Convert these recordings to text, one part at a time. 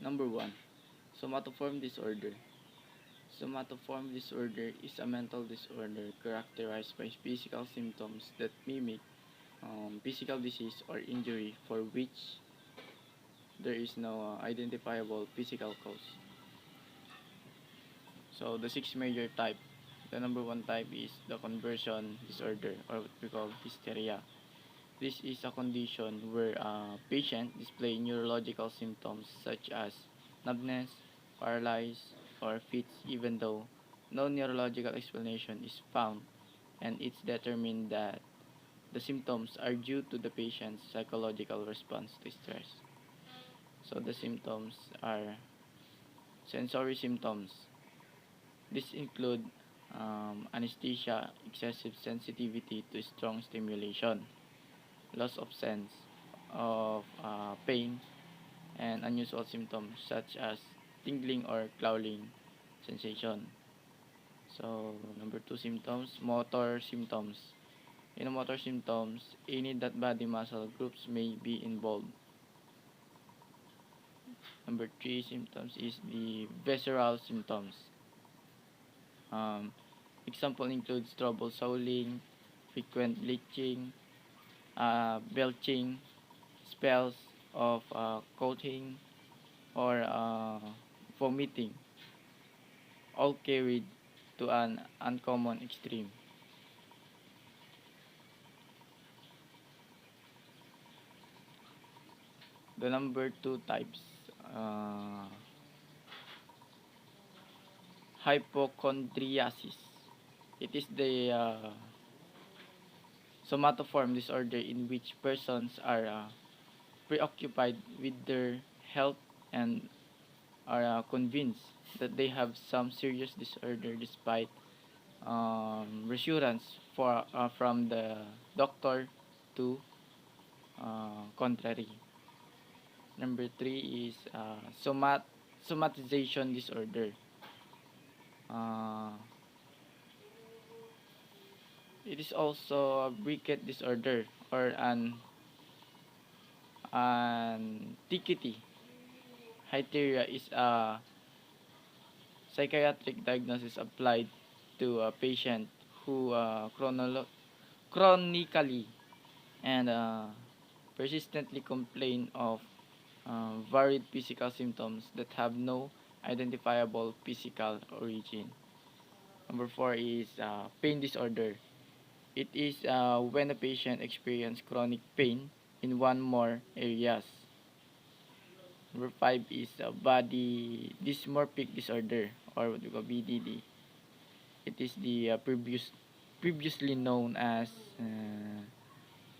Number 1. Somatoform disorder. Somatoform disorder is a mental disorder characterized by physical symptoms that mimic physical disease or injury for which there is no identifiable physical cause. So the six major type. The number 1 type is the conversion disorder, or what we call hysteria. This is a condition where a patient display neurological symptoms such as numbness, paralysis, or fits even though no neurological explanation is found, and it's determined that the symptoms are due to the patient's psychological response to stress. So the symptoms are sensory symptoms. This include anesthesia, excessive sensitivity to strong stimulation, loss of sense of pain, and unusual symptoms such as tingling or clawing sensation. So, number 2 symptoms, motor symptoms. In motor symptoms, any that body muscle groups may be involved. Number 3 symptoms is the visceral symptoms. Um, Example includes trouble swallowing, frequent bleaching, belching, spells of coughing, or vomiting, all carried to an uncommon extreme. The number 2 types, uh, hypochondriasis. It is the somatoform disorder in which persons are preoccupied with their health and are convinced that they have some serious disorder despite reassurance from the doctor to contrary. Number 3 is somatization disorder. Uh, it is also a Briquet disorder or an antiquity. Hysteria is a psychiatric diagnosis applied to a patient who chronically and persistently complain of varied physical symptoms that have no identifiable physical origin. Number 4 is pain disorder. It is when a patient experiences chronic pain in one more areas. Number 5 is body dysmorphic disorder, or what we call BDD. It is the previously known as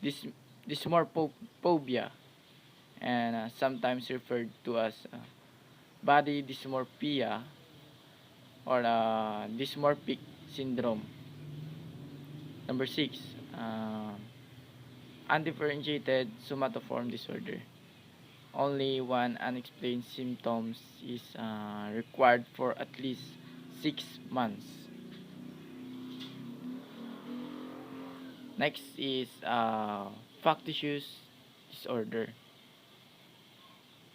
dys, dysmorphobia, and sometimes referred to as body dysmorphia or dysmorphic syndrome. Number 6, undifferentiated somatoform disorder. Only one unexplained symptoms is required for at least 6 months. Next is factitious disorder.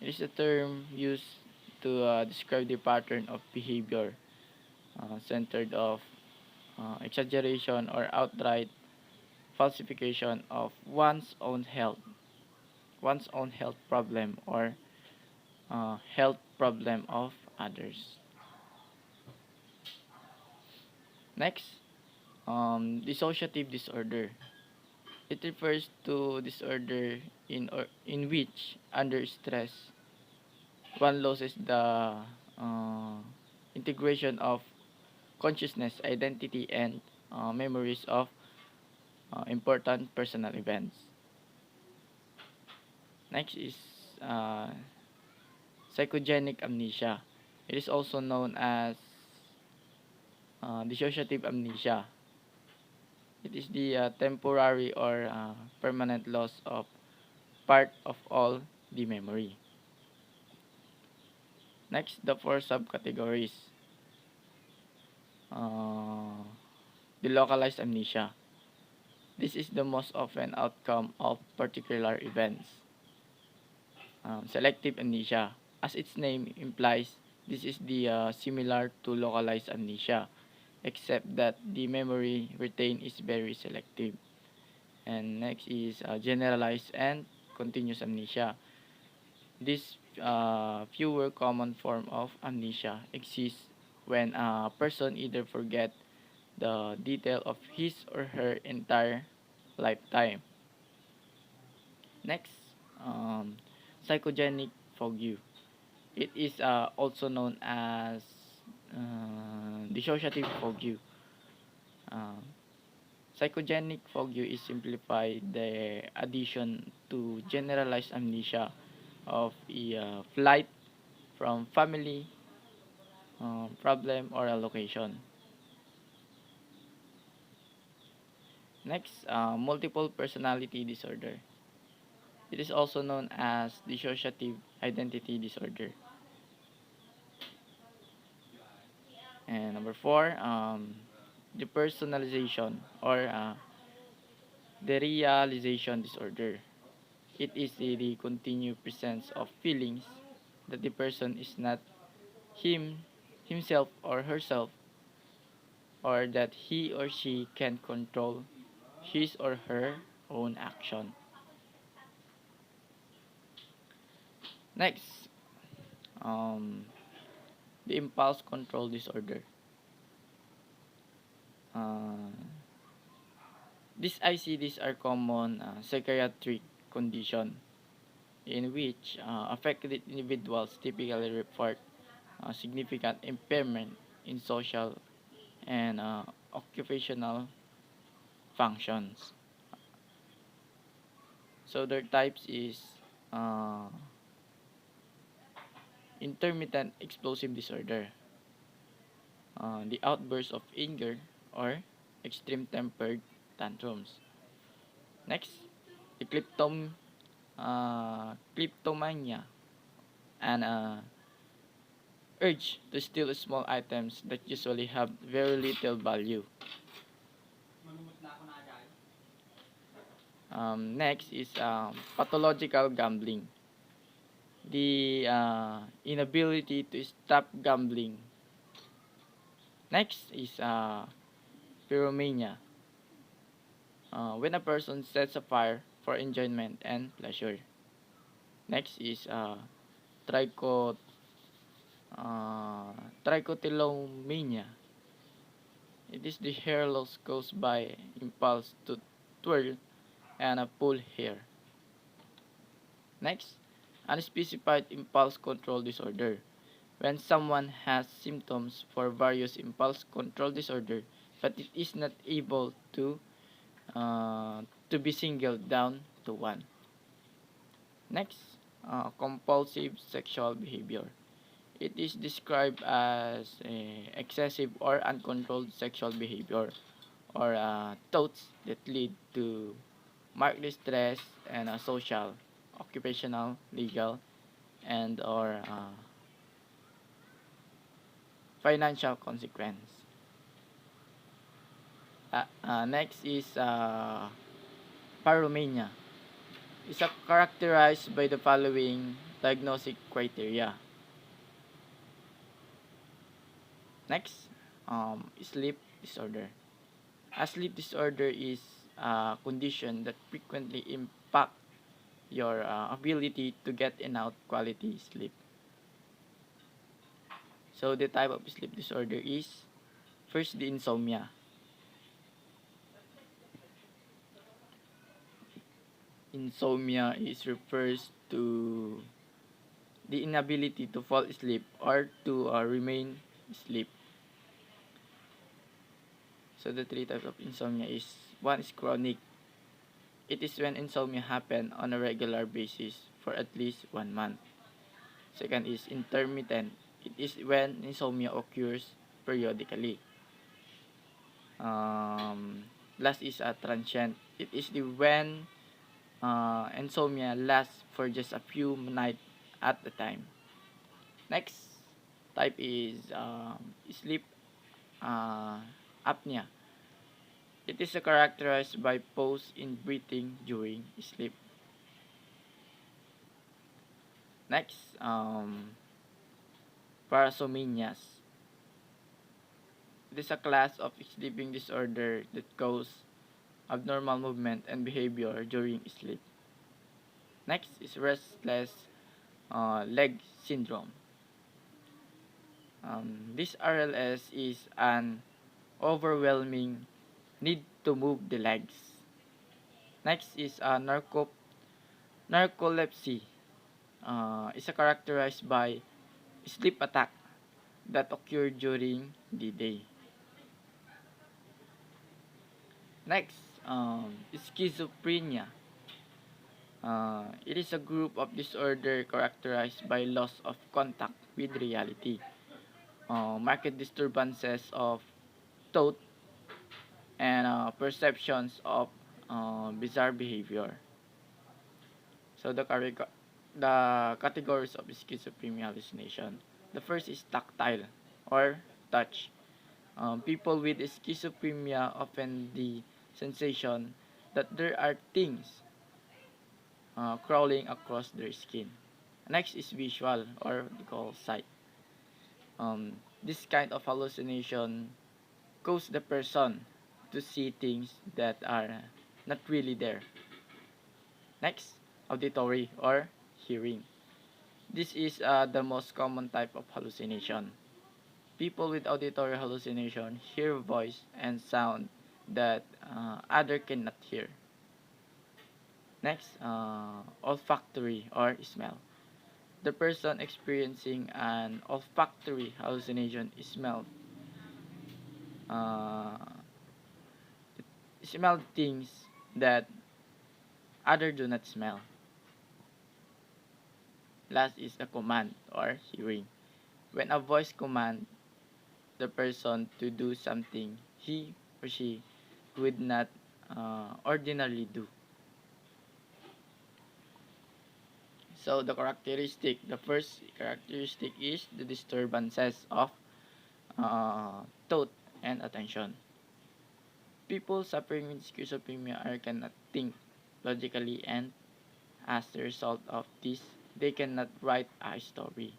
It is a term used to describe the pattern of behavior centered of exaggeration or outright falsification of one's own health problem or health problem of others. Next, dissociative disorder. It refers to disorder in which under stress one loses the uh, integration of consciousness, identity, and memories of important personal events. Next is uh, psychogenic amnesia. It is also known as dissociative amnesia. It is the temporary or permanent loss of part of all the memory. Next, the four subcategories. Uh, the localized amnesia. This is the most often outcome of particular events. Selective amnesia. as its name implies, this is the similar to localized amnesia, except that the memory retained is very selective. And next is generalized and continuous amnesia. This fewer common form of amnesia exists when a person either forget the detail of his or her entire lifetime. Next, um, psychogenic fog. It is also known as dissociative fog. Uh, Psychogenic fog is simplified the addition to generalized amnesia of a flight from family problem or a location. Next, multiple personality disorder. It is also known as dissociative identity disorder. And number four, depersonalization or derealization disorder. It is the continued presence of feelings that the person is not him, himself or herself, or that he or she can control his or her own action. Next, um, the impulse control disorder. Uh, these ICDs are common psychiatric condition in which affected individuals typically report significant impairment in social and occupational functions. So their types is uh, intermittent explosive disorder, the outburst of anger or extreme tempered tantrums. Next, the kleptomania, and urge to steal small items that usually have very little value. Next is pathological gambling, the inability to stop gambling. Next is pyromania, when a person sets a fire for enjoyment and pleasure. Next is trichot, uh, trichotillomania. It is the hair loss caused by impulse to twirl and pull hair. Next, unspecified impulse control disorder. When someone has symptoms for various impulse control disorder, but it is not able uh, to be singled down to one. Next, compulsive sexual behavior. It is described as excessive or uncontrolled sexual behavior or thoughts that lead to marked stress and social, occupational, legal, and or financial consequence. Next is pyromania. It's characterized by the following diagnostic criteria. Next, sleep disorder. A sleep disorder is a condition that frequently impact your ability to get enough quality sleep. So the type of sleep disorder is first the insomnia. Insomnia is refers to the inability to fall asleep or to remain asleep. So the three types of insomnia is one is chronic. It is when insomnia happen on a regular basis for at least 1 month. Second is intermittent. It is when insomnia occurs periodically. Um, Last is a transient. It is the when insomnia lasts for just a few nights at a time. Next type is sleep uh, apnea. It is characterized by pause in breathing during sleep. Next, parasomnias. It is a class of sleeping disorder that cause abnormal movement and behavior during sleep. Next is restless leg syndrome. This RLS is an overwhelming need to move the legs. Next is narcolepsy. Is characterized by sleep attack that occur during the day. Next, schizophrenia. It is a group of disorder characterized by loss of contact with reality, marked disturbances of thought, and perceptions of bizarre behavior. So the categories of schizophrenia hallucination. The first is tactile or touch. People with schizophrenia often the sensation that there are things crawling across their skin. Next is visual or what we call sight. This kind of hallucination cause the person to see things that are not really there. Next, auditory or hearing. This is the most common type of hallucination. People with auditory hallucination hear voice and sound that other cannot hear. Next, olfactory or smell. The person experiencing an olfactory hallucination uh, smell things that other do not smell. Last is a command or hearing. When a voice command the person to do something he or she would not ordinarily do. So the first characteristic is the disturbances of thought and attention. People suffering with schizophrenia cannot think logically, and as a result of this, they cannot write a story.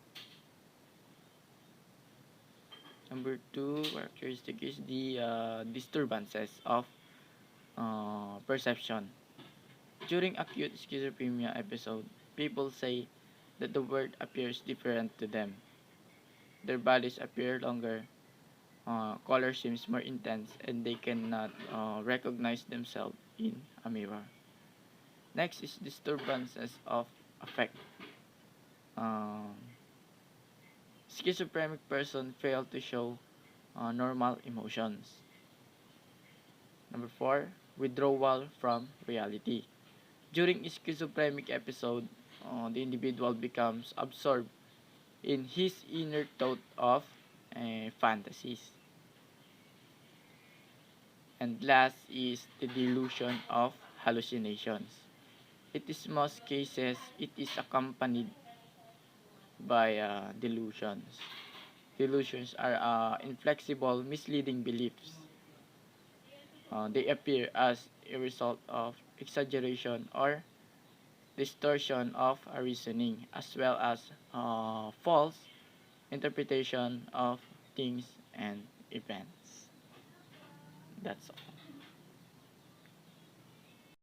Number two characteristic is the disturbances of perception. During acute schizophrenia episode, people say that the world appears different to them. Their bodies appear longer, color seems more intense, and they cannot recognize themselves in a mirror. Next is disturbances of affect. Um, Schizophrenic person fail to show normal emotions. Number four, withdrawal from reality. During schizophrenic episode, the individual becomes absorbed in his inner thought of fantasies. And last is the delusion of hallucinations. It is most cases it is accompanied by delusions. Delusions are inflexible, misleading beliefs. They appear as a result of exaggeration or distortion of a reasoning, as well as false interpretation of things and events. That's all.